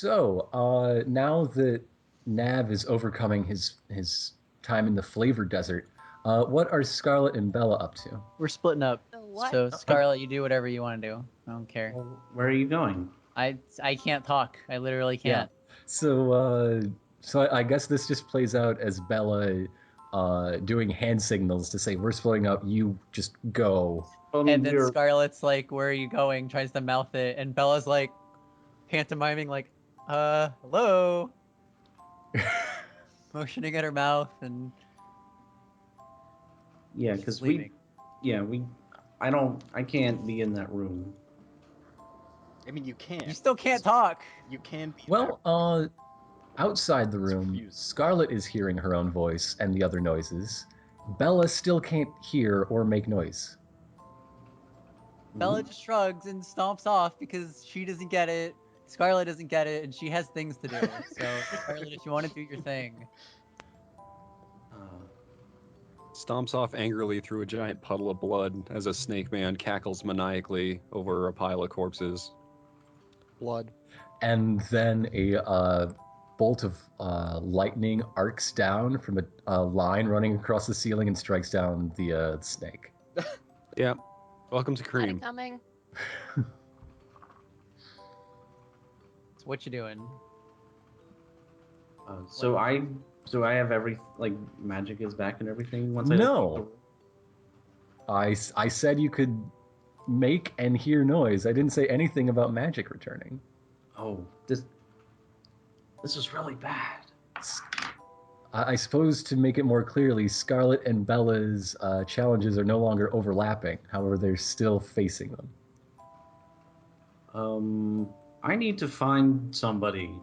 Now that Nav is overcoming his time in the flavor desert, what are Scarlet and Bella up to? We're splitting up. What? So Scarlet, you do whatever you want to do. I don't care. Well, where are you going? I can't talk. I literally can't. So I guess this just plays out as Bella doing hand signals to say we're splitting up. You just go. And then Scarlet's like, "Where are you going?" Tries to mouth it, and Bella's like, pantomiming like, hello, motioning at her mouth and. Yeah, because I can't be in that room. I mean, you can. You still can't talk. You can be. Well, outside the room, Scarlet is hearing her own voice and the other noises. Bella still can't hear or make noise. Bella just shrugs and stomps off because she doesn't get it. Scarlet doesn't get it, and she has things to do. So, Scarlet, if you want to do your thing. Stomps off angrily through a giant puddle of blood as a snake man cackles maniacally over a pile of corpses. Blood. And then a bolt of lightning arcs down from a line running across the ceiling and strikes down the snake. Yeah. Welcome to Cream. Coming. So what you doing? So I have magic is back and everything once I said you could make and hear noise. I didn't say anything about magic returning. Oh, this is really bad. I suppose to make it more clearly, Scarlet and Bella's challenges are no longer overlapping. However, they're still facing them. I need to find somebody.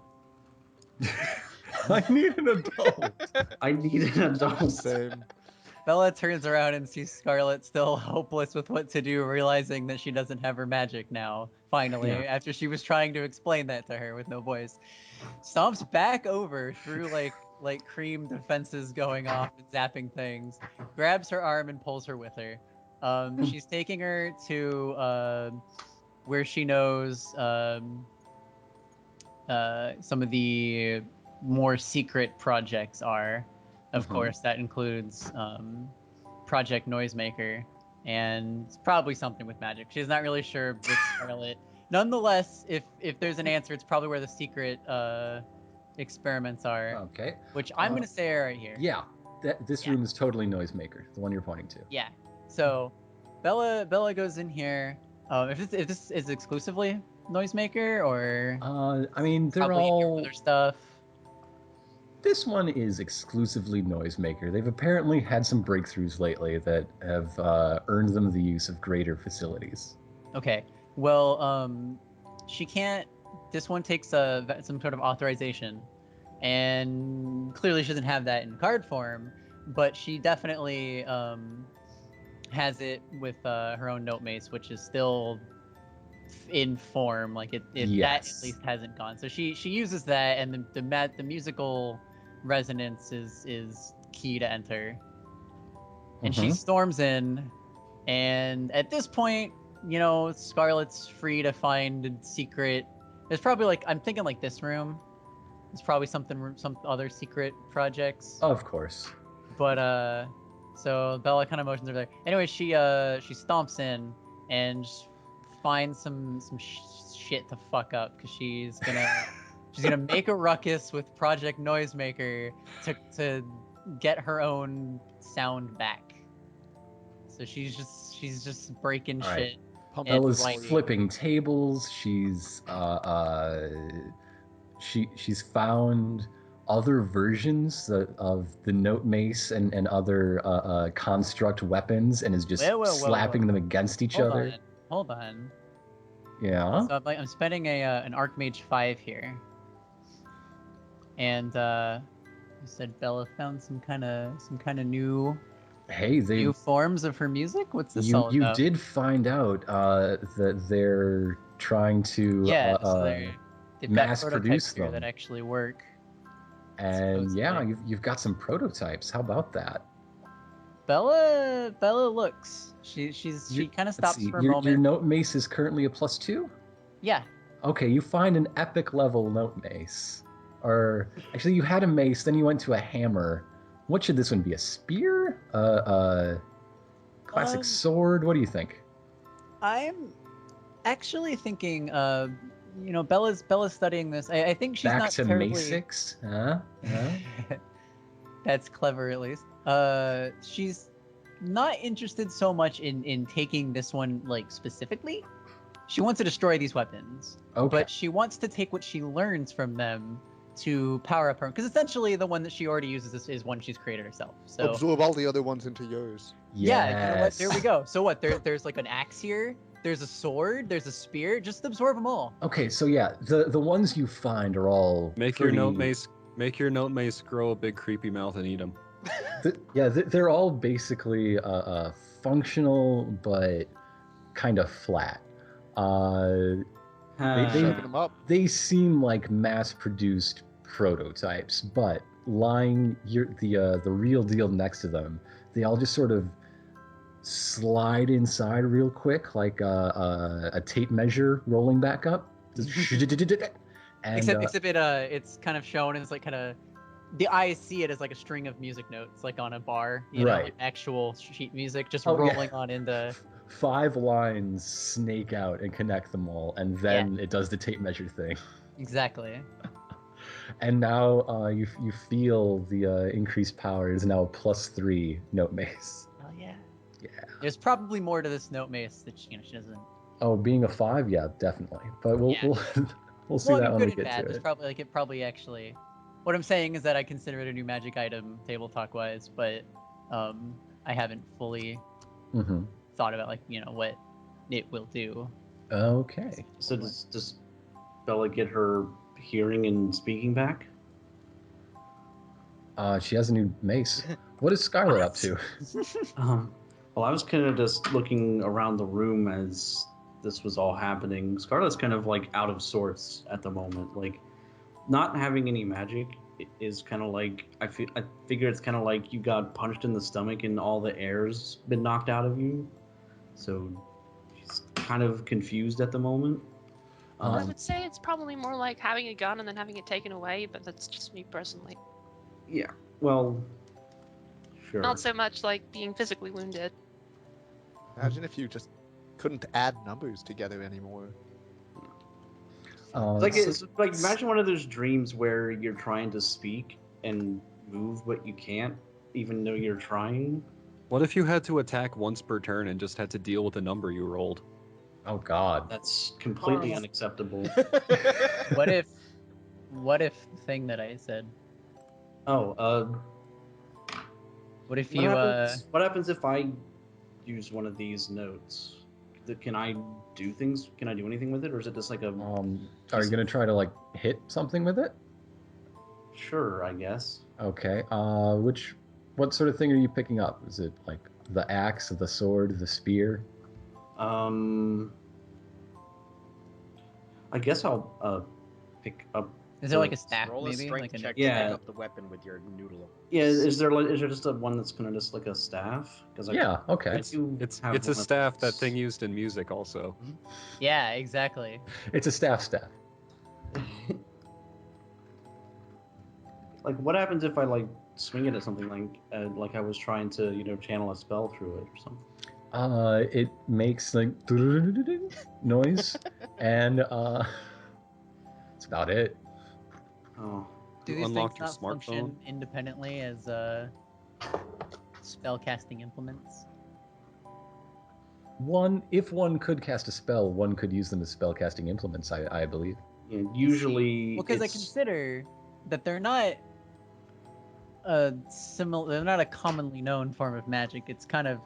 I need an adult. I need an adult. Same. Bella turns around and sees Scarlet still hopeless with what to do, realizing that she doesn't have her magic now, finally, after she was trying to explain that to her with no voice. Stomps back over through like Cream defenses going off and zapping things, grabs her arm and pulls her with her. She's taking her to where she knows some of the more secret projects are. Of course, that includes Project Noisemaker, and probably something with magic. She's not really sure with Scarlet. Nonetheless, if there's an answer, it's probably where the secret experiments are. Okay. Which I'm going to say are right here. Yeah, this room is totally Noisemaker, the one you're pointing to. Yeah. So Bella goes in here. If this is exclusively Noisemaker, or I mean, they're all other stuff. This one is exclusively Noisemaker. They've apparently had some breakthroughs lately that have earned them the use of greater facilities. Okay. Well, she can't. This one takes some sort of authorization, and clearly she doesn't have that in card form. But she definitely has it with her own note mace, which is still in form. Like that at least hasn't gone. So she uses that, and the musical resonance is key to enter. And she storms in, and at this point, Scarlet's free to find secret. There's probably I'm thinking this room. There's probably some other secret projects. Of course. But so Bella kind of motions over there. Anyway, she stomps in and finds some shit to fuck up, because she's gonna make a ruckus with Project Noisemaker to get her own sound back. So she's just breaking shit. Bella's flipping tables. She's found other versions of the note mace and other construct weapons, and is just slapping them against each other. Hold on. Yeah. So I'm spending an Archmage 5 here, and you said Bella found some kind of new. Hey, new forms of her music. What's this all about? You did find out that they're trying to they've mass got produce them that actually work. And you've got some prototypes. How about that? Bella looks. She kind of stops for a moment. Your note mace is currently a +2? Yeah. Okay, you find an epic level note mace. Or actually, you had a mace, then you went to a hammer. What should this one be? A spear? Classic sword? What do you think? I'm actually thinking, Bella's studying this. I think she's Back not to terribly. Masics? Huh? That's clever, at least. She's not interested so much in taking this one like specifically. She wants to destroy these weapons, but she wants to take what she learns from them to power up her. Because essentially, the one that she already uses is one she's created herself. So absorb all the other ones into yours. yeah, you know what? There we go. So what? There's like an axe here. There's a sword. There's a spear. Just absorb them all. Okay, so yeah, the ones you find are all Make your note mace grow a big creepy mouth and eat them. They're all basically functional but kind of flat. They seem like mass-produced prototypes, but lying the real deal next to them, they all just sort of slide inside real quick, like a tape measure rolling back up. And, except it's kind of shown as like kind of the eyes see it as like a string of music notes, like on a bar, you know, like actual sheet music, just rolling on into. 5 lines snake out and connect them all, and then it does the tape measure thing. Exactly. And now you feel the increased power is now a +3 note mace. Oh yeah. Yeah. There's probably more to this note mace that she doesn't. Oh, being a 5, yeah, definitely. But we'll see that when we get to it. It probably actually. What I'm saying is that I consider it a new magic item, table talk wise, but I haven't fully thought about what it will do. Okay. So does Bella get her hearing and speaking back? She has a new mace. What is Scarlet up to? Well, I was kind of just looking around the room as this was all happening. Scarlet's kind of like out of sorts at the moment. Like, not having any magic is kind of like I figure it's kind of like you got punched in the stomach and all the air's been knocked out of you. So she's kind of confused at the moment. I would say it's probably more like having a gun and then having it taken away, but that's just me personally. Yeah, well, sure. Not so much like being physically wounded. Imagine if you just couldn't add numbers together anymore. It's like imagine one of those dreams where you're trying to speak and move, but you can't, even though you're trying. What if you had to attack once per turn and just had to deal with the number you rolled? Oh God. That's completely unacceptable. What if the thing that I said? Oh, what if what happens if I use one of these notes? Can I do things? Can I do anything with it, or is it just like a? Are you gonna try to like hit something with it? Sure, I guess. Okay. What sort of thing are you picking up? Is it like the axe, the sword, the spear? I guess I'll pick up. Is there like a staff? Roll maybe? a strength like check to pick up the weapon with your noodle. Yeah, is there just a one that's kind of just like a staff? Okay. It's a staff. That thing used in music also. Yeah, exactly. It's a staff. Like, what happens if I like swing it at something like I was trying to channel a spell through it or something? It makes like noise, and that's about it. Oh. Do these things not function independently as spell casting implements? If one could cast a spell, one could use them as spell casting implements, I believe. Yeah, usually. Well, because I consider that they're not they're not a commonly known form of magic. It's kind of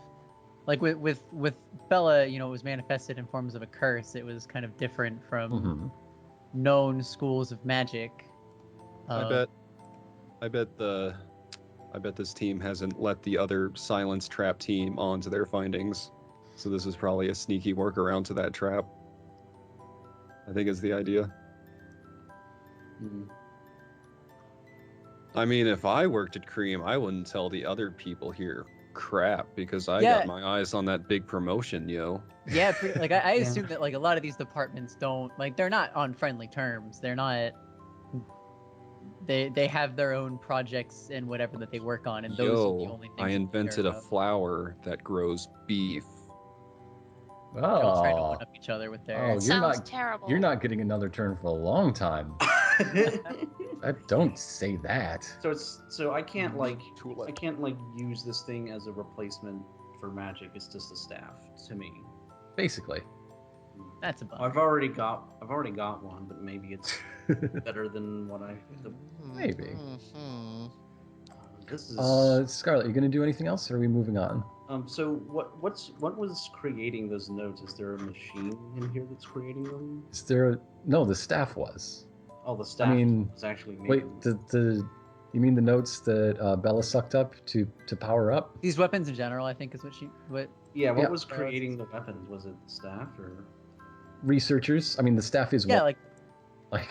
like with Bella, it was manifested in forms of a curse. It was kind of different from known schools of magic. I bet this team hasn't let the other silence trap team onto their findings, so this is probably a sneaky workaround to that trap. I think is the idea. I mean, if I worked at Cream, I wouldn't tell the other people here crap because I Yeah. got my eyes on that big promotion, yo. Yeah, like I Yeah. assume that like a lot of these departments don't like they're not on friendly terms. They're not. They have their own projects and whatever that they work on, and those are the Yo, only things. I that they invented care a about. flower that grows beef. They're all trying to Oh, one up each other with their. Oh, That you're sounds not- terrible. you're not getting another turn for a long time. Don't say that. So I can't like Tulip. I can't like use this thing as a replacement for magic. It's just a staff to me. Basically. That's a bummer. I've already got one, but maybe it's better than what I. Maybe. Mhm. This is. Scarlett, you gonna do anything else, or are we moving on? So what was creating those notes? Is there a machine in here that's creating them? Is there no? The staff was. Oh, the staff mean, was actually making. Wait, you mean the notes that Bella sucked up to power up? These weapons in general, I think, is what. Yeah, what Yeah. was creating the weapons? Was it staff or? Researchers. I mean, the staff is Yeah, like like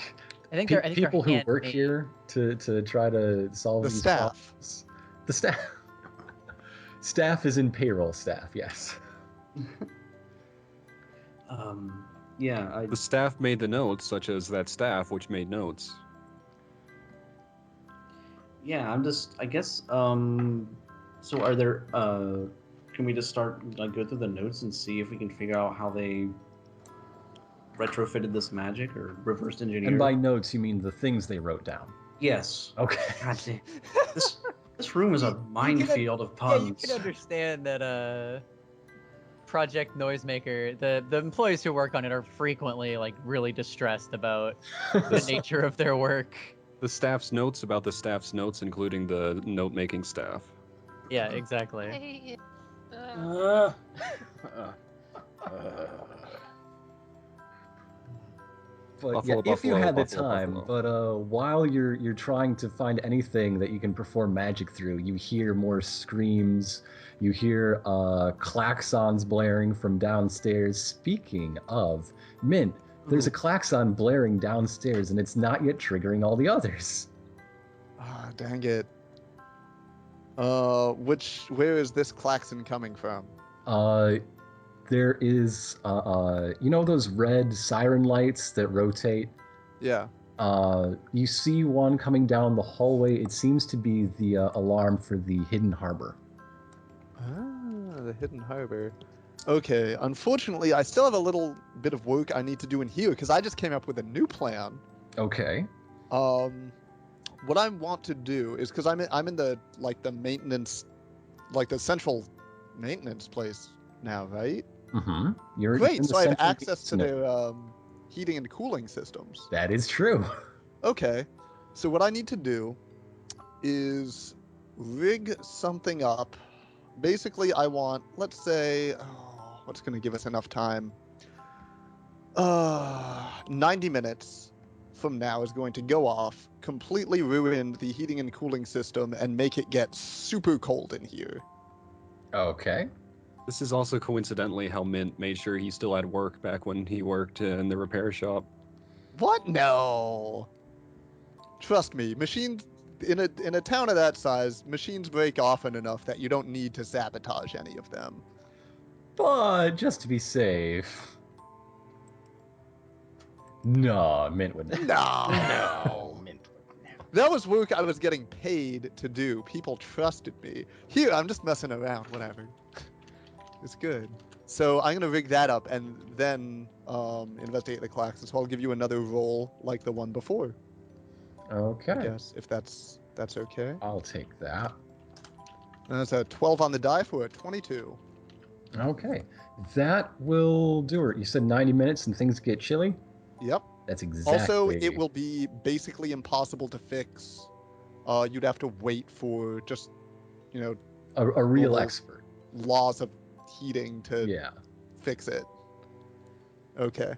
I think they're. I think they're people who work handmade. here to try to solve The these staff. problems. The staff. Staff is in payroll staff. Yes. Yeah, The staff made the notes, such as that staff which made notes. yeah. I guess. So are there? Can we just start like go through the notes and see if we can figure out how they retrofitted this magic or reverse engineered? And by notes, you mean the things they wrote down. Yes. Okay. God damn. This room is a minefield of Yeah, you puns. can understand that. Project Noisemaker, the employees who work on it are frequently like really distressed about the nature of their work. The staff's notes about the staff's notes, including the note-making staff. Yeah, exactly. Hey, But Buffalo, yeah, if you buffalo, had the buffalo, time, buffalo. but while you're trying to find anything that you can perform magic through, you hear more screams, you hear klaxons blaring from downstairs. Speaking of Mint, there's a klaxon blaring downstairs, and it's not yet triggering all the others. Ah, dang it. Where is this klaxon coming from? There is you know those red siren lights that rotate? Yeah. You see one coming down the hallway. It seems to be the alarm for the hidden harbor. Ah, the hidden harbor. Okay, unfortunately, I still have a little bit of work I need to do in here because I just came up with a new plan. Okay. What I want to do is because I'm in the the maintenance, like the central maintenance place now, right? Mm-hmm. You're Great. in the So I have central access to unit. their heating and cooling systems. That is true. Okay. So what I need to do is rig something up. Basically, I want, let's say, what's going to give us enough time? 90 minutes from now is going to go off, completely ruin the heating and cooling system, and make it get super cold in here. Okay. This is also coincidentally how Mint made sure he still had work back when he worked in the repair shop. What? No. Trust me, machines in a town of that size, machines break often enough that you don't need to sabotage any of them. But just to be safe. No, Mint would not. No. That was work I was getting paid to do. People trusted me. Here, I'm just messing around, whatever. It's good. So I'm gonna rig that up and then investigate the klaxon. So I'll give you another roll like the one before. I Okay. guess if that's okay. I'll take that. And that's a 12 on the die for a 22. Okay. That will do it. You said 90 minutes and things get chilly? Yep. That's exactly. Also, it will be basically impossible to fix. You'd have to wait for just, a real Well, expert. laws of heating to Yeah. fix it. Okay.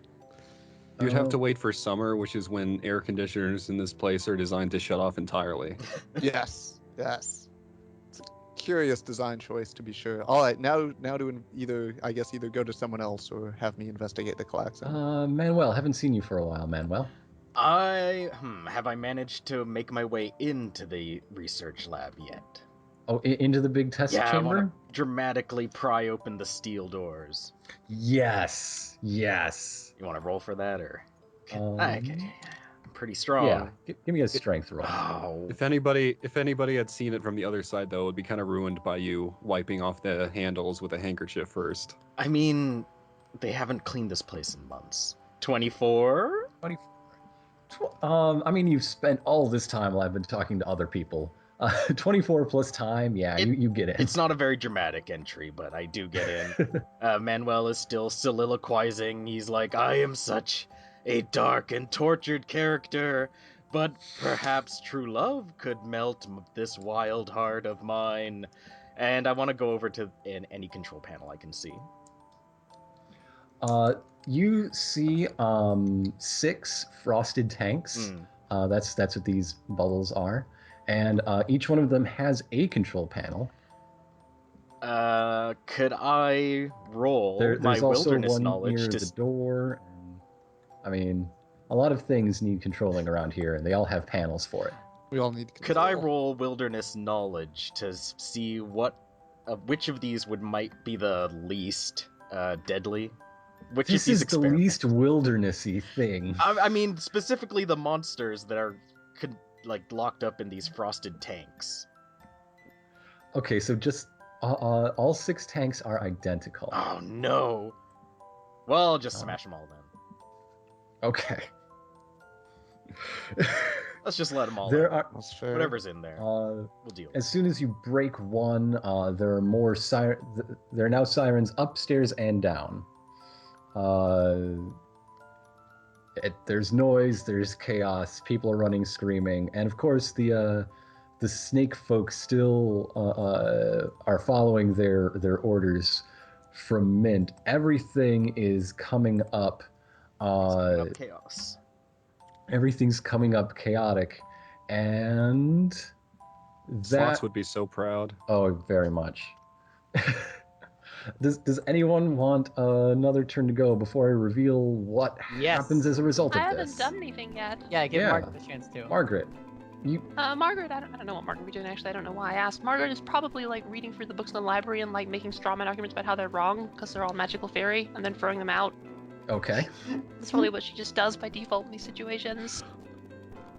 You'd have to wait for summer, which is when air conditioners in this place are designed to shut off entirely. Yes. Yes. It's a curious design choice to be sure. All right, now to either go to someone else or have me investigate the klaxon. Manuel, haven't seen you for a while, Manuel. Have I managed to make my way into the research lab yet? Oh, into the big test Yeah, I want chamber? to dramatically pry open the steel doors. Yes. Yes. You want to roll for that, or? Um, Okay, I'm pretty strong. Yeah. Give me a strength roll. Oh, If anybody had seen it from the other side, though, it would be kind of ruined by you wiping off the handles with a handkerchief first. I mean, they haven't cleaned this place in months. 24? I mean, you've spent all this time while I've been talking to other people. 24 plus time, yeah, you get it. It's not a very dramatic entry, but I do get in. Manuél is still soliloquizing. He's like, I am such a dark and tortured character, but perhaps true love could melt this wild heart of mine. And I want to go over to any control panel I can see. You see 6 frosted tanks. That's what these bubbles are. And each one of them has a control panel. Could I roll There's my also wilderness one knowledge near to the door. I mean, a lot of things need controlling around here, and they all have panels for it. We all need. Could I roll wilderness knowledge to see which of these might be the least deadly? Which This of these is the least wildernessy thing. I mean, specifically the monsters that are locked up in these frosted tanks. Okay, so just all 6 tanks are identical. Oh no! Well, just smash them all then. Okay. Let's just let them all. There in. are That's fair. Whatever's in there. We'll deal. As soon as you break one, there are more there are now sirens upstairs and down. There's noise, there's chaos, people are running, screaming, and of course the snake folk still are following their orders from Mint. Everything is coming up. Chaos. Everything's coming up chaotic, and Slots would be so proud. Oh, very much. Does anyone want another turn to go before I reveal what happens as a result I of haven't this? done anything yet. Yeah, give Yeah. Margaret a chance to. Margaret, you. Margaret, I don't know what Margaret would be doing actually. I don't know why I asked. Margaret is probably like reading through the books in the library and like making strawman arguments about how they're wrong because they're all magical fairy, and then throwing them out. Okay. That's probably what she just does by default in these situations.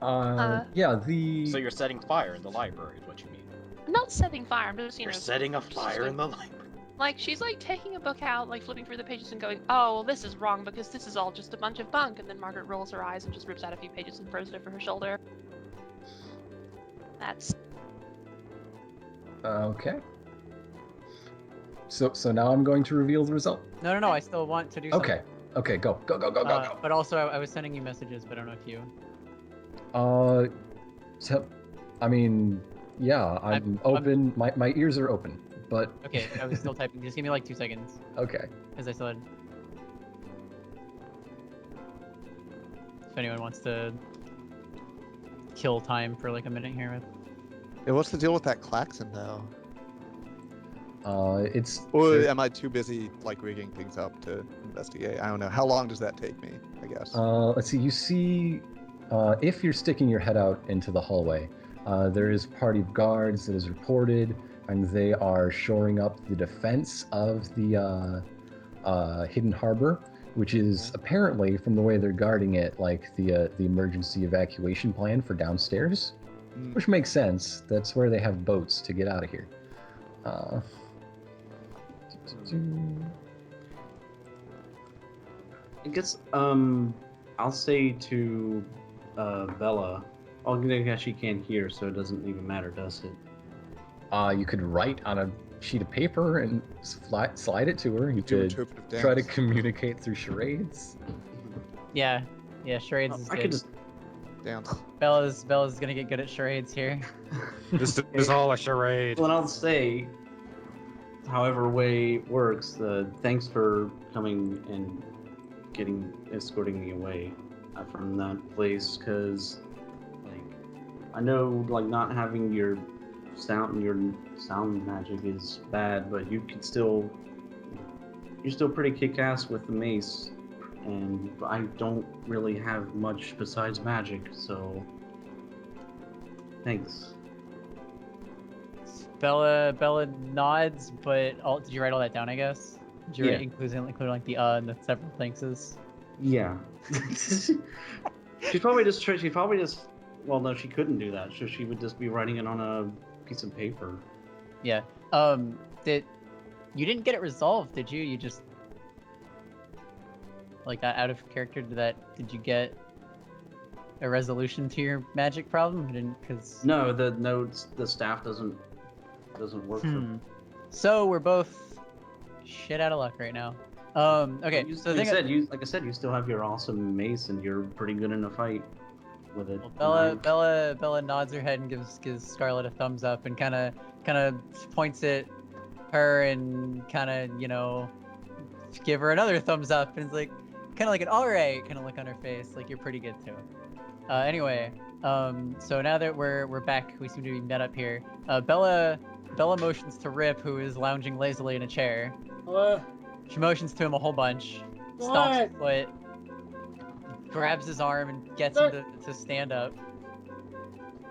Yeah. The. So you're setting fire in the library, is what you mean? I'm not setting fire. I'm just You're setting a fire in the library. Like, she's like taking a book out, like flipping through the pages and going, oh, well, this is wrong because this is all just a bunch of bunk. And then Margaret rolls her eyes and just rips out a few pages and throws it over her shoulder. That's. Okay. So now I'm going to reveal the result. No, I still want to do something. Okay, go. But also, I was sending you messages, but I don't know if you... So, I mean, yeah, I'm open. My ears are open, but... Okay, I was still typing. Just give me like 2 seconds. Okay. Because I still had... If anyone wants to kill time for like a minute here with... Yeah, what's the deal with that klaxon though? It's... Or am I too busy like rigging things up to investigate? I don't know. How long does that take me? I guess. Let's see. You see, if you're sticking your head out into the hallway, there is a party of guards that is reported, and they are shoring up the defense of the hidden harbor, which is apparently, from the way they're guarding it, like the emergency evacuation plan for downstairs, which makes sense. That's where they have boats to get out of here. I guess I'll say to Bella. Oh, I guess she can't hear, so it doesn't even matter, does it? You could write on a sheet of paper and slide it to her. You Do could interpretive dance. try to communicate through charades. Yeah, charades is I good. could just. Dance. Bella's gonna get good at charades here. This is all a charade. Well, I'll say, however way it works, thanks for coming and escorting me away from that place, because like I know like not having your sound magic is bad, but you're still pretty kick-ass with the mace, and I don't really have much besides magic, so thanks. Bella nods, but did you write all that down? I guess. Did you write including like the and the several thankses? Yeah. She'd probably just. Well, no, she couldn't do that. So she would just be writing it on a piece of paper. Yeah. You didn't get it resolved, did you? You just like out of character. Did you get a resolution to your magic problem? You didn't, because No, the staff doesn't work. So we're both shit out of luck right now. Okay. So like I said, you still have your awesome mace, and you're pretty good in a fight with it. Well, Bella nods her head and gives Scarlet a thumbs up and kind of points at her and kind of give her another thumbs up, and it's like kind of like an alright kind of look on her face, like you're pretty good too. Anyway, so now that we're back, we seem to be met up here. Bella motions to Rip, who is lounging lazily in a chair. What? She motions to him a whole bunch, stomps his foot, grabs his arm, and gets him to stand up.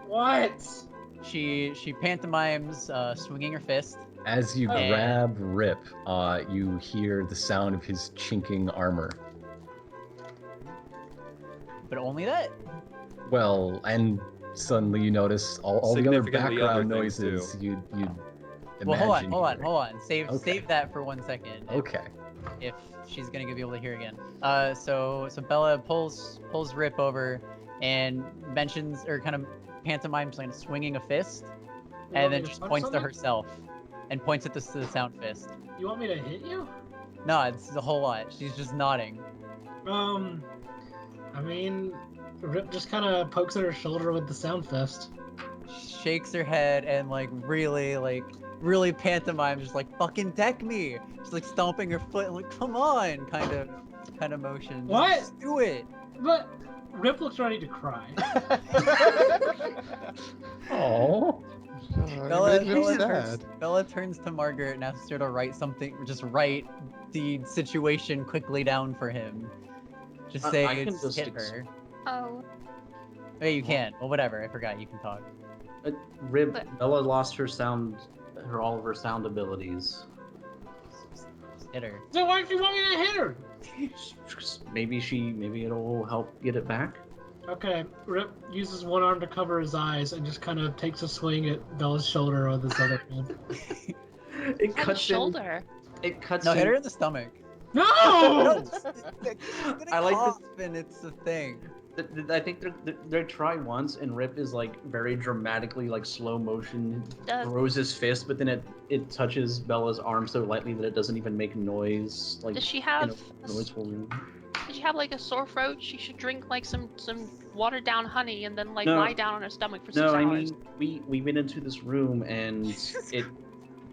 What? She pantomimes swinging her fist. As you grab Rip, you hear the sound of his chinking armor. But only that? Well, and suddenly you notice all the other Significantly other background things, noises you'd Well, imagine. hold hearing. on. Save that for 1 second. Okay. If she's gonna be able to hear again. So Bella pulls Rip over and mentions, or kind of pantomimes like swinging a fist, and then just points to herself and points at the sound fist. You want me to hit you? No, this is a whole lot. She's just nodding. I mean, Rip just kind of pokes at her shoulder with the sound fist. Shakes her head and really pantomimes, just like fucking deck me. She's like stomping her foot and like come on, kind of motion. What? Just do it. But Rip looks ready to cry. Oh. Bella turns to Margaret and asks her to write something. Just write the situation quickly down for him. Just say I can it's just hit her. Oh. Hey, you can. Well, whatever. I forgot. You can talk. Bella lost all of her sound abilities. Just hit her. So why do you want me to hit her? Maybe it'll help get it back. Okay, Rip uses one arm to cover his eyes and just kind of takes a swing at Bella's shoulder with his other hand. It cuts shoulder. It cuts. No, hit her in the stomach. No! I like this. And it's a thing. I think they try once, and Rip is like very dramatically, like slow motion, throws his fist, but then it touches Bella's arm so lightly that it doesn't even make noise. Like, Does she have noiseful room. Did she have like a sore throat? She should drink like some watered down honey and then lie down on her stomach for 6 hours. No, I mean we went into this room and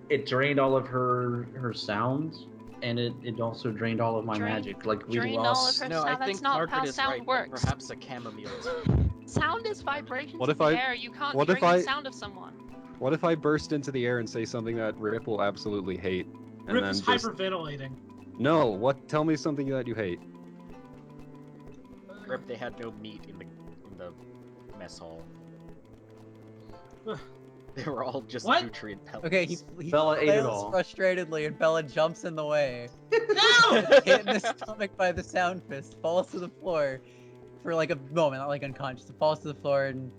it drained all of her sound, and it also drained all of my magic. Like we drained lost. all of her No, sound. I think That's not Margaret how is sound right. works. Perhaps a chamomile. Sound is vibrations What in if the I- air. You can't what if drink the I- sound of someone. What if I burst into the air and say something that Rip will absolutely hate? And Rip then is just... hyperventilating. No, what? Tell me something that you hate. Rip, they had no meat in the mess hall. They were all just What? nutrient pellets. Okay, he Bella ate it flails all. frustratedly, and Bella jumps in the way. No! Hit in the stomach by the sound fist, falls to the floor for like a moment, not like unconscious. It falls to the floor and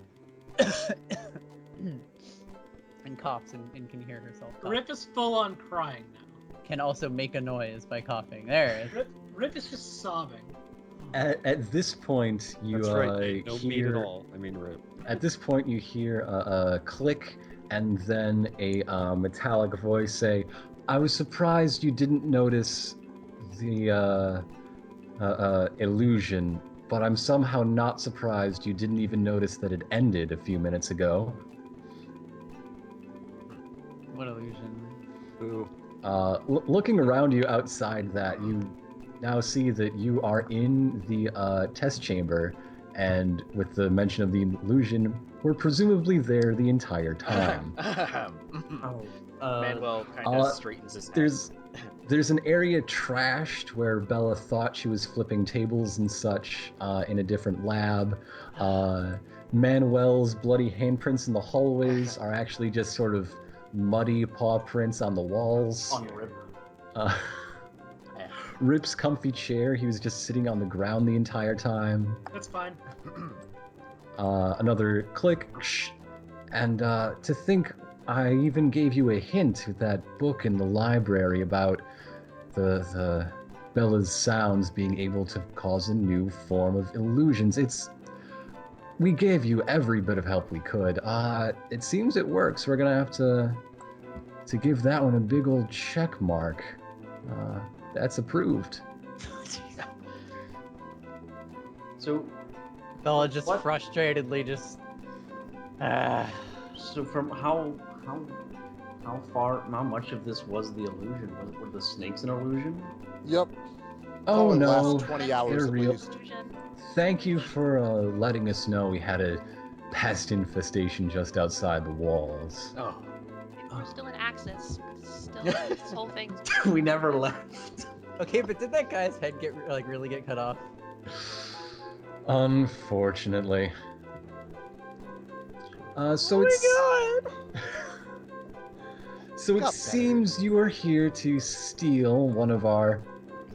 and coughs and can hear herself cough. Rip is full on crying now. Can also make a noise by coughing. There. Rip is just sobbing. At this point, you That's right. No meat hear. at all. I mean, Rip. At this point, you hear a click and then a metallic voice say, "I was surprised you didn't notice the illusion, but I'm somehow not surprised you didn't even notice that it ended a few minutes ago." What illusion? Ooh. Looking around you outside that, you now see that you are in the test chamber, and with the mention of the illusion, we're presumably there the entire time. Manuel kind of straightens his hat. There's an area trashed where Bella thought she was flipping tables and such in a different lab. Manuel's bloody handprints in the hallways are actually just sort of muddy paw prints on the walls. On Rip. Uh, Rip's comfy chair, he was just sitting on the ground the entire time. That's fine. Another click, shh. And to think I even gave you a hint with that book in the library about the Bella's sounds being able to cause a new form of illusions. We gave you every bit of help we could. It seems it works. We're gonna have to give that one a big old check mark. That's approved. So, Bella just What? frustratedly just. so from how far, how much of this was the illusion? Were the snakes an illusion? Yep. Oh Probably no, last 20 hours they're at real. least. Illusion. Thank you for letting us know we had a pest infestation just outside the walls. Oh, We're still in Axis. Still, this whole thing. We never left. Okay, but did that guy's head really get cut off? Unfortunately. So it Got seems you are here to steal one of our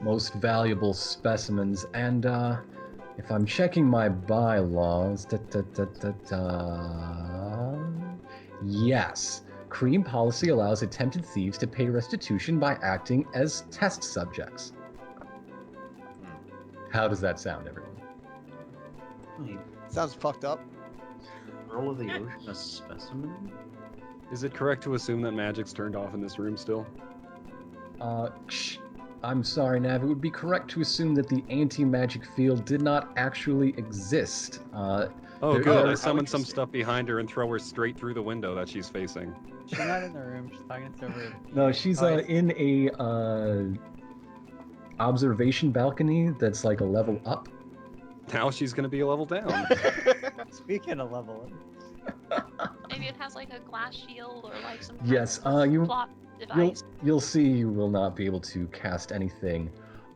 most valuable specimens, and if I'm checking my bylaws, yes, Cream policy allows attempted thieves to pay restitution by acting as test subjects. How does that sound, everyone? Wait, Sounds fucked up. Pearl of the Ocean, a specimen? Is it correct to assume that magic's turned off in this room still? I'm sorry, Nav. It would be correct to assume that the anti-magic field did not actually exist. Oh, There- good. there- I summoned some stuff behind her and throw her straight through the window that she's facing. She's not in the room. She's talking to her. No, she's Oh, in a observation balcony that's like a level up. Now she's gonna be a level down. Speaking of level, Maybe it has like a glass shield or like some. Yes, kind of you- plot device. You'll see you will not be able to cast anything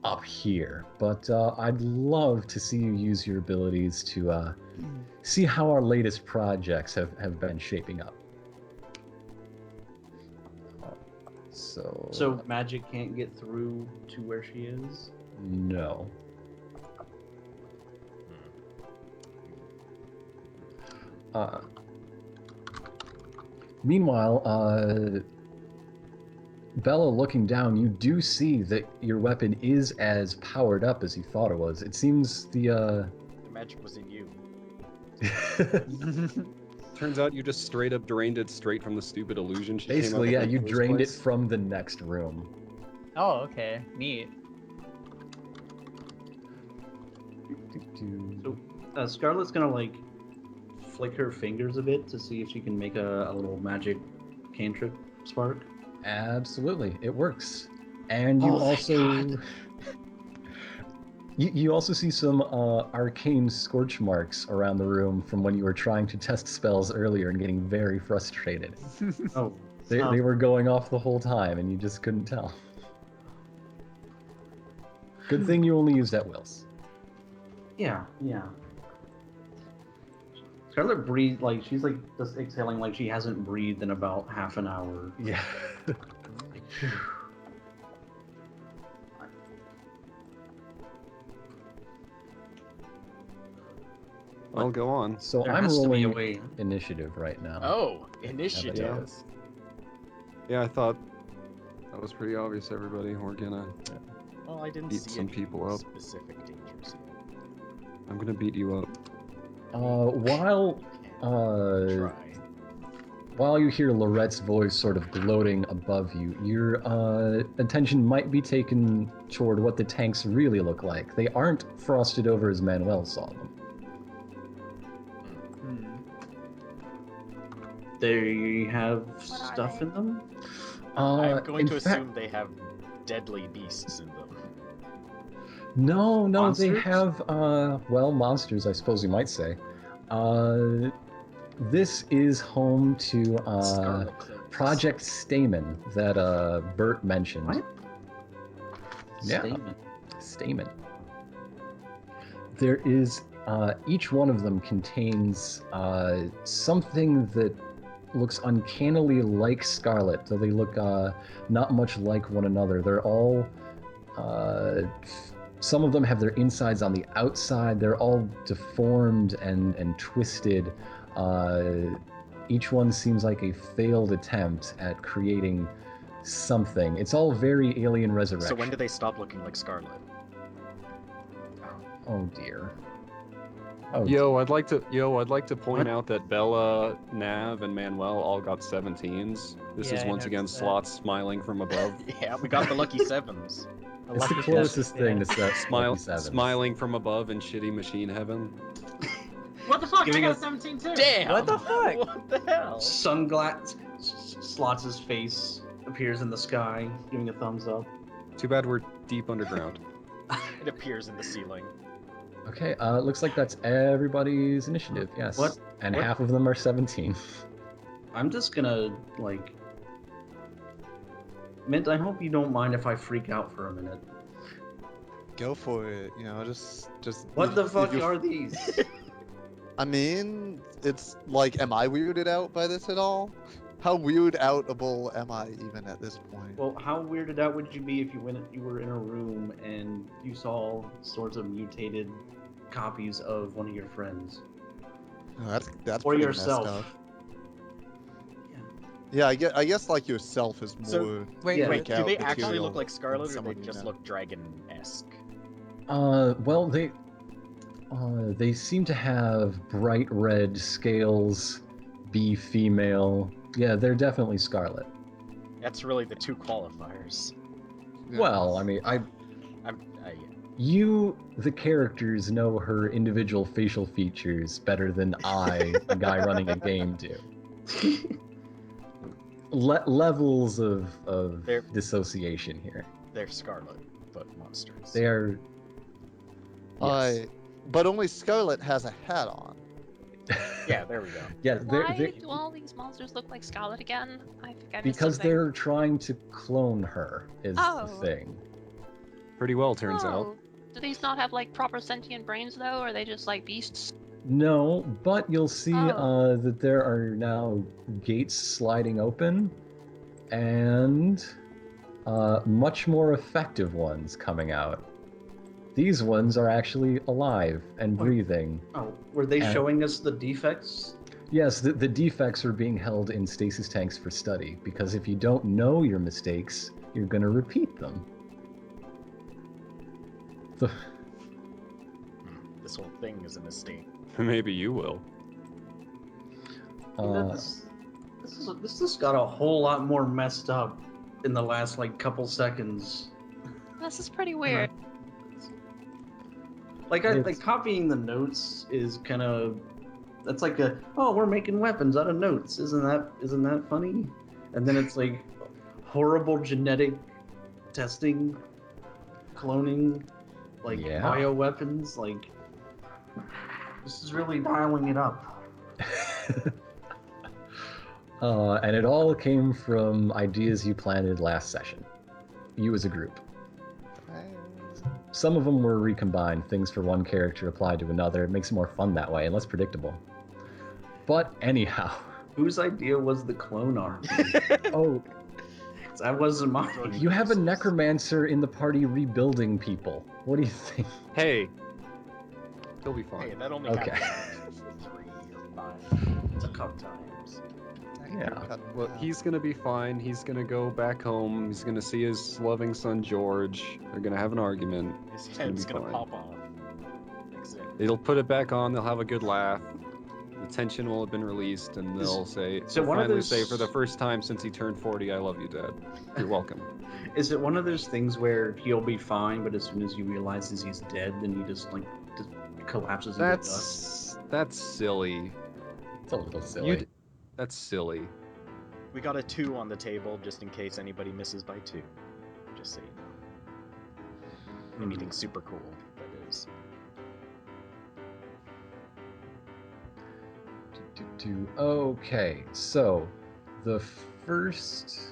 up here, but I'd love to see you use your abilities to see how our latest projects have been shaping up. So magic can't get through to where she is? No. Meanwhile, Bella, looking down, you do see that your weapon is as powered up as you thought it was. It seems the the magic was in you. Turns out you just straight up drained it straight from the stupid illusion she came up basically, with yeah, in the you first drained it place. from the next room. oh, okay, neat. So, Scarlet's gonna like flick her fingers a bit to see if she can make a little magic cantrip spark. Absolutely, it works. And you Oh, thank also you also see some arcane scorch marks around the room from when you were trying to test spells earlier and getting very frustrated. Oh, They were going off the whole time and you just couldn't tell. Good thing you only used at wills. yeah. Scarlet breathed like she's like just exhaling like she hasn't breathed in about half an hour. Yeah. I'll go on. So There I'm has to be a rolling way. initiative right now. Oh, initiative. Yes. Yeah, I thought that was pretty obvious, everybody. We're gonna... Well, I didn't Beat see some any people up. specific dangers. I'm gonna beat you up. While Try. while you hear Lorette's voice sort of gloating above you, your attention might be taken toward what the tanks really look like. They aren't frosted over as Manuel saw them. They have are stuff they? in them? I'm going in to fact- assume they have deadly beasts in them. No, they Monsters? have, well, monsters, I suppose you might say. This is home to Scarlet cloaks. Project Stamen that Bert mentioned. What? Yeah. Statement. Stamen. There is, each one of them contains something that looks uncannily like Scarlet, though they look not much like one another. They're all some of them have their insides on the outside. They're all deformed and twisted. Each one seems like a failed attempt at creating something. It's all very Alien Resurrection. So when do they stop looking like Scarlet? Oh dear. Oh, Yo, I'd like to point out that Bella, Nav, and Manuel all got 17s. This Yeah, is I once again noticed that. Slots smiling from above. Yeah, we got the lucky sevens. it's the closest thing to set Smiling from above in shitty machine heaven. What the fuck? I Giving got us- 17 too. Damn! What the fuck? What the hell? Slots' face appears in the sky, giving a thumbs up. Too bad we're deep underground. It appears in the ceiling. Okay, looks like that's everybody's initiative, yes. What? And What? half of them are 17. I'm just gonna, like... Mint, I hope you don't mind if I freak out for a minute. Go for it. You know, just. What the if fuck you- are these? I mean, it's like, am I weirded out by this at all? How weird outable am I even at this point? Well, how weirded out would you be if you were in a room and you saw all sorts of mutated copies of one of your friends? Oh, that's Or pretty messed yourself. up. Yeah. Yeah, I guess like yourself is more. So- Wait, Yeah. wait. Do they out actually material look like Scarlet, or someone they you just know. look dragon-esque? Well, they seem to have bright red scales, be female. Yeah, they're definitely Scarlet. That's really the two qualifiers. Yeah. Well, I mean, you, the characters, know her individual facial features better than I, a guy running a game, do. Levels of They're- dissociation here. they're Scarlet, but monsters. They are. Yes. But only Scarlet has a hat on. Yeah, there we go. Yeah, Why do all these monsters look like Scarlet again? I think I missed because something. they're trying to clone her, is Oh. the thing. Pretty well, turns out. Oh, do these not have like proper sentient brains though, or are they just like beasts? No, but you'll see Oh. that there are now gates sliding open, and much more effective ones coming out. These ones are actually alive and breathing. Oh, were they And- showing us the defects? Yes, the defects are being held in stasis tanks for study, because if you don't know your mistakes, you're going to repeat them. The- This whole thing is a mistake. Maybe you will. This just got a whole lot more messed up in the last like couple seconds. This is pretty weird. Like It's- copying the notes is kind of that's like we're making weapons out of notes. Isn't that funny? And then it's like horrible genetic testing, cloning, like Yeah. bioweapons. Like this is really dialing it up. and it all came from ideas you planted last session. You as a group. Some of them were recombined, things for one character applied to another. It makes it more fun that way and less predictable. But anyhow. Whose idea was the clone army? Oh, That wasn't mine. you have a necromancer in the party rebuilding people. What do you think? Hey, he'll be fine. Hey, that only Okay. happens 3 or 5. It's a couple times. Yeah. Well, he's gonna be fine. He's gonna go back home. He's gonna see his loving son George. They're gonna have an argument. His It's gonna head's be gonna fine. pop off. That's it. They'll put it back on. They'll have a good laugh. The tension will have been released, and they'll say, so they'll one of finally those- say, for the first time since he turned 40, "I love you, Dad. You're welcome." Is it one of those things where he'll be fine, but as soon as he realizes he's dead, then he just collapses into dust? That's silly. It's a little silly. That's silly. We got a 2 on the table just in case anybody misses by 2. Just so you know. Anything super cool, that is. Okay, so the first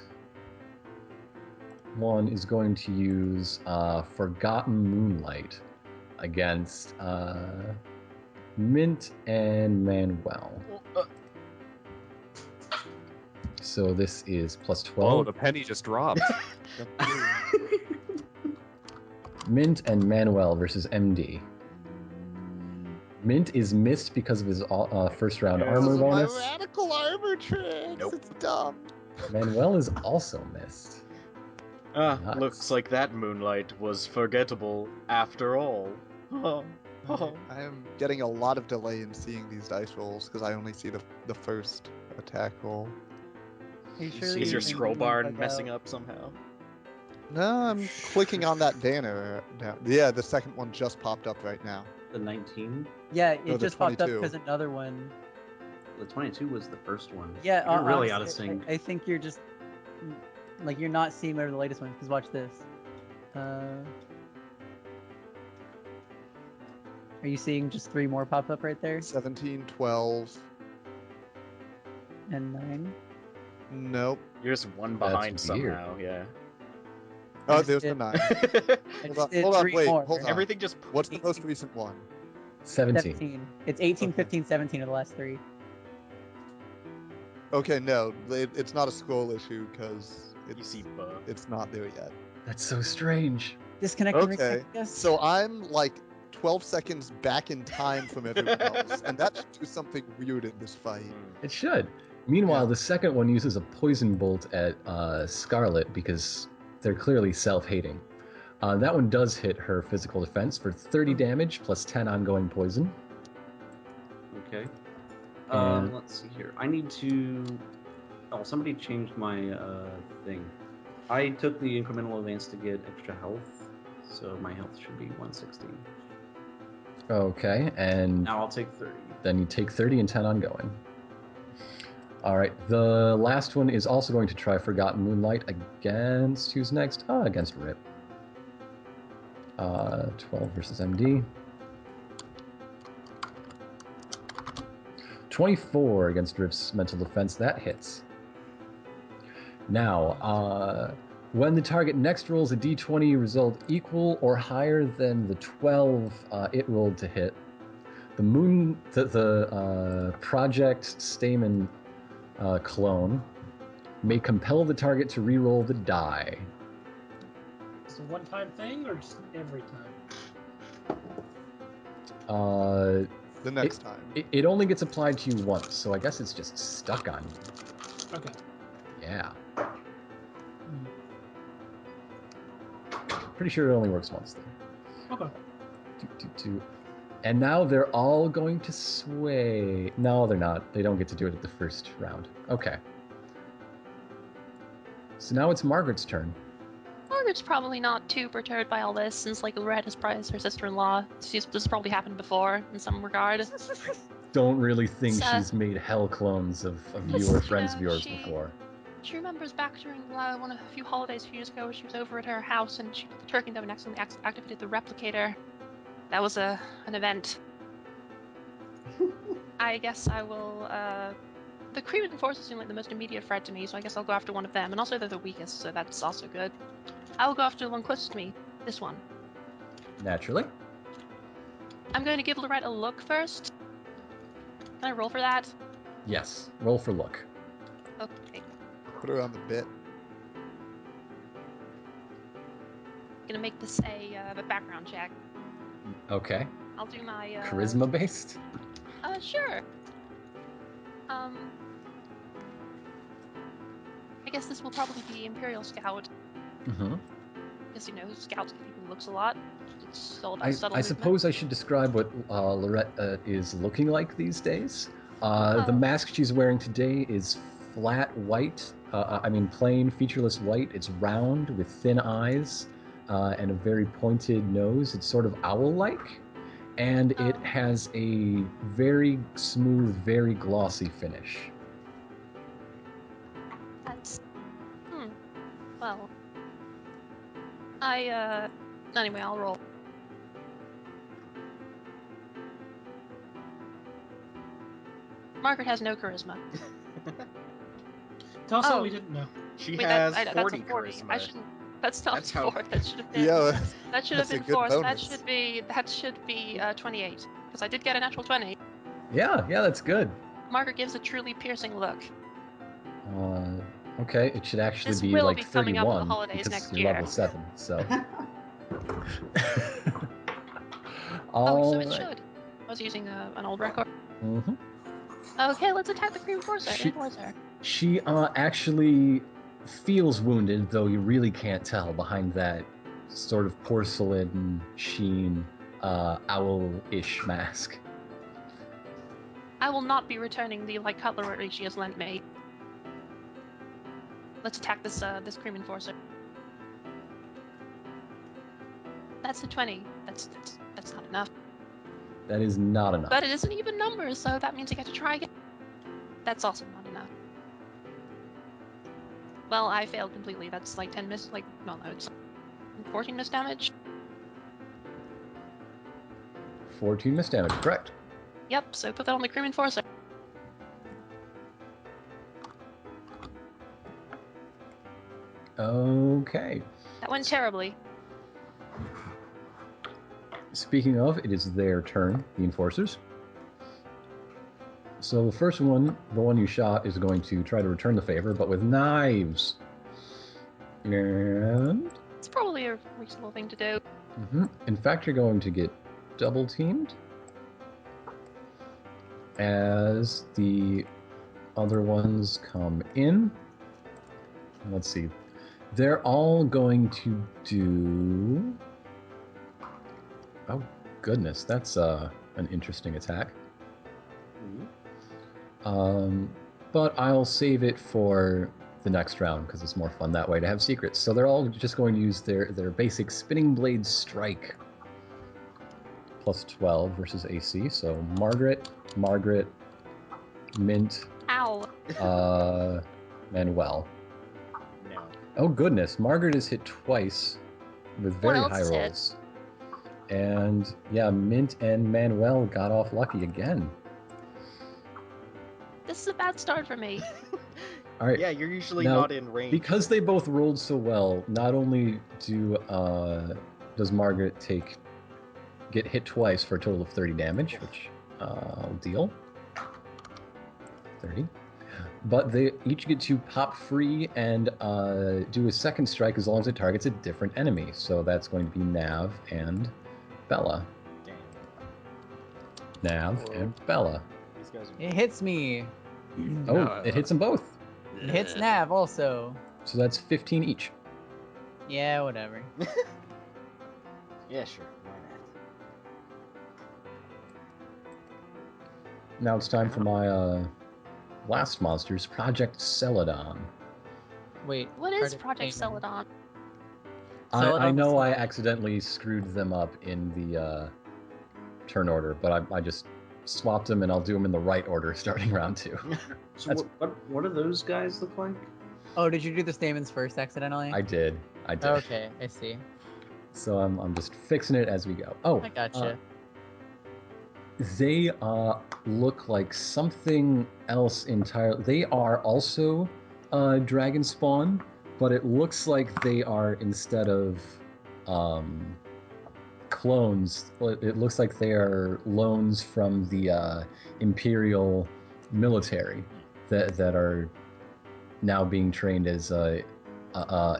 one is going to use Forgotten Moonlight against Mint and Manuel. So this is plus Oh, 12. the penny just dropped. Mint and Manuel versus MD. Mint is missed because of his first round Yeah. armor Those are my bonus. radical armor tricks. Nope. It's dumb. Manuel is also missed. Nice. Looks like that moonlight was forgettable after all. I am getting a lot of delay in seeing these dice rolls because I only see the first attack roll. Are you sure Is that your you're scroll thinking bar bug messing out? up somehow? No, I'm clicking on that banner now. Yeah, the second one just popped up right now. The 19. Yeah, it No, the just popped up 22. because another one. The 22 was the first one. Yeah, You're really out of honestly, sync. I think you're just like you're not seeing whatever the latest one is. Because watch this. Are you seeing just 3 more pop up right there? 17, 12. And 9. Nope. You're just one That's behind weird. somehow, yeah. Oh, just there's the did- 9. I Hold just on, did hold on, 3 wait, more. hold on. Everything just What's the most recent one? 17. 17. It's 18, Okay. 15, 17 are the last 3. Okay, no, it's not a scroll issue because you see bug. it's not there yet. That's so strange. Disconnected Okay, reconnect, yes? so I'm like 12 seconds back in time from everyone else, and that should do something weird in this fight. It should. Meanwhile, Yeah. the second one uses a poison bolt at Scarlet because they're clearly self-hating. That one does hit her physical defense for 30 damage plus 10 ongoing poison. Okay. And- Let's see here. I need to. Oh, somebody changed my thing. I took the incremental advance to get extra health, so my health should be 116. Okay, and Now I'll take 30. then you take 30 and 10 ongoing. All right, the last one is also going to try Forgotten Moonlight against who's next? Against Rip. 12 versus MD. 24 against Rip's mental defense. That hits. Now, when the target next rolls a d20 result equal or higher than the 12 it rolled to hit, the Project Stamen clone may compel the target to re-roll the die. It's a one-time thing or just every time? The next time. It only gets applied to you once, so I guess it's just stuck on you. Okay. Yeah. Pretty sure it only works once then. Okay. And now they're all going to sway. No, they're not. They don't get to do it at the first round. Okay. So now it's Margaret's turn. Margaret's probably not too perturbed by all this, since like Lorette is probably her sister-in-law. This has probably happened before in some regard. Don't really think So- she's made hell clones of you Listen, or friends of you know, yours she- before. She remembers back during a few holidays a few years ago, she was over at her house and she put the turkey in there and accidentally activated the replicator. That was an event. I guess I will. The Creed forces seem like the most immediate threat to me, so I guess I'll go after one of them. And also, they're the weakest, so that's also good. I will go after the one closest to me. This one. Naturally. I'm going to give Lorette a look first. Can I roll for that? Yes. Roll for look. Okay. Put her on the bit. Gonna make this a background check. Okay. I'll do my Charisma based? Sure. I guess this will probably be Imperial Scout, Mm-hmm. because Scouts give people looks a lot. It's all about I subtle movement. suppose I should describe what Lorette is looking like these days. The mask she's wearing today is flat white. Plain, featureless white. It's round with thin eyes and a very pointed nose. It's sort of owl-like. And it has a very smooth, very glossy finish. That's. Well. Anyway, I'll roll. Margaret has no charisma. Tell us Oh. what we didn't know. She Wait, has that's 40 a 40. charisma. I shouldn't. That's not That's how- 4. That should have been. Yeah, That should have that's a been good 4. So that bonus. should be 28. Because I did get a natural 20. Yeah, that's good. Margaret gives a truly piercing look. Okay, it should actually This be will like be coming up for the 31 holidays because next you're year. level 7. So. Oh, so it Alright. should. I was using an old record. Mm-hmm. Okay, let's attack the cream enforcer. She actually feels wounded, though you really can't tell behind that sort of porcelain sheen owl-ish mask. I will not be returning the light cutlery she has lent me. Let's attack this cream enforcer. That's a 20. That's not enough. That is not enough. But it is an even number, so that means I get to try again. That's also not enough. Well, I failed completely. That's like 10 miss. Like, no, it's 14 miss damage. 14 miss damage, correct. Yep. So put that on the cream enforcer. Okay. That went terribly. Speaking of, it is their turn, the enforcers. So the first one, the one you shot, is going to try to return the favor, but with knives. And... It's probably a reasonable thing to do. In fact, you're going to get double teamed as the other ones come in. Let's see. They're all going to do... Oh, goodness. That's an interesting attack. But I'll save it for the next round because it's more fun that way to have secrets. So they're all just going to use their basic spinning blade strike. Plus 12 versus AC. So Margaret, Mint, Ow. Manuel. No. Oh goodness, Margaret is hit twice with very What else high is hit? rolls. And yeah, Mint and Manuel got off lucky again. This is a bad start for me. All right. Yeah, you're usually Now, not in range. Because they both rolled so well, not only does Margaret get hit twice for a total of 30 damage, which I'll deal. 30. But they each get to pop free and do a second strike as long as it targets a different enemy. So that's going to be Nav and Bella. Damn. Nav and Bella. These guys are... It hits me. Oh, it hits them both. It hits Nav also. So that's 15 each. Yeah, whatever. Yeah, sure. Why not? Now it's time for my last monsters, Project Celadon. Wait. What is Project Project Celadon? Celadon? I Celadon know is I not- accidentally screwed them up in the turn order, but I just swapped them and I'll do them in the right order starting round 2. So That's- what do those guys look like? Oh, did you do the stamens first accidentally? I did. Okay, I see. So I'm just fixing it as we go. Oh, I gotcha. They look like something else entirely. They are also dragon spawn, but it looks like they are, instead of clones, it looks like they are loans from the Imperial military that are now being trained as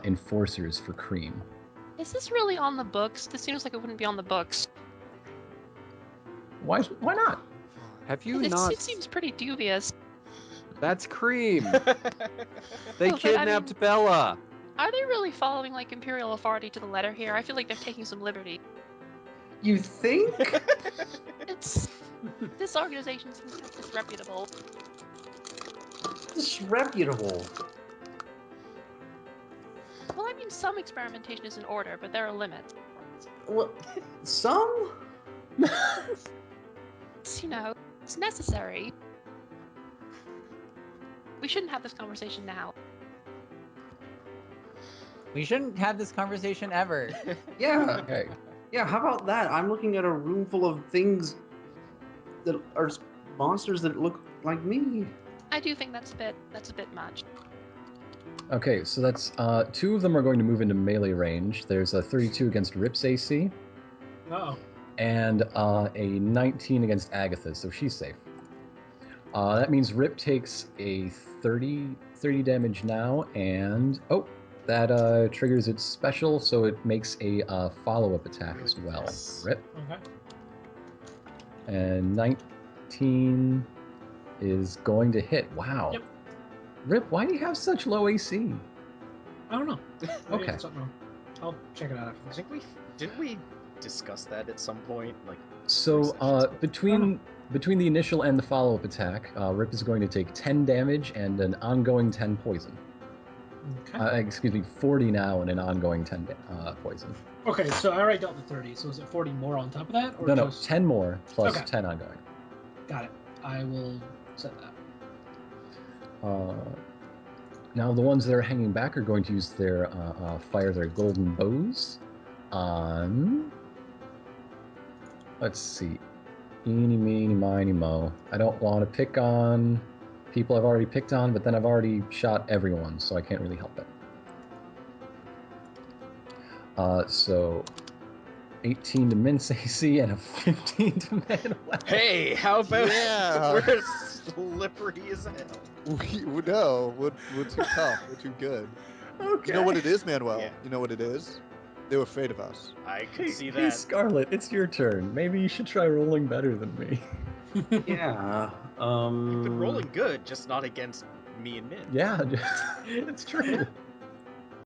enforcers for Cream. Is this really on the books? This seems like it wouldn't be on the books. Why not? Have you It not? seems pretty dubious. That's Cream. They No, but I kidnapped mean- Bella. Are they really following like Imperial authority to the letter here? I feel like they're taking some liberty. You think? It's this organization seems disreputable. Disreputable. Well, I mean, some experimentation is in order, but there are limits. Well, some? It's, it's necessary. We shouldn't have this conversation now. We shouldn't have this conversation ever. Yeah. Okay. Yeah, how about that? I'm looking at a room full of things that are monsters that look like me. I do think that's a bit much. Okay, so that's 2 of them are going to move into melee range. There's a 32 against Rip's AC Uh-oh. and a 19 against Agatha's, so she's safe. That means Rip takes a 30 damage now, and that triggers its special, so it makes a follow-up attack as well. Goodness. Rip. Okay. And 19 is going to hit. Wow. Yep. Rip, why do you have such low AC? I don't know. Maybe Okay. it's something wrong. I'll check it out after I this. think didn't we discuss that at some point? Like So 3 sessions ago? between the initial and the follow-up attack, Rip is going to take 10 damage and an ongoing 10 poison. Okay. Excuse me, 40 now and an ongoing 10 poison. Okay, so I already dealt the 30, so is it 40 more on top of that? Or No, just... 10 more plus Okay. 10 ongoing. Got it. I will set that. Now the ones that are hanging back are going to use their fire their golden bows on. Let's see, eeny, meeny, miny, mo. I don't want to pick on people I've already picked on, but then I've already shot everyone, so I can't really help it. So 18 to Mince AC and a 15 to Manuél. Hey, how about Yeah. we're slippery as hell? We're too tough. We're too good. Okay. You know what it is, Manuel? Yeah. You know what it is? They were afraid of us. I could see Hey, that. Scarlet, it's your turn. Maybe you should try rolling better than me. Yeah. You've been rolling good, just not against me and Min. Yeah, it's true.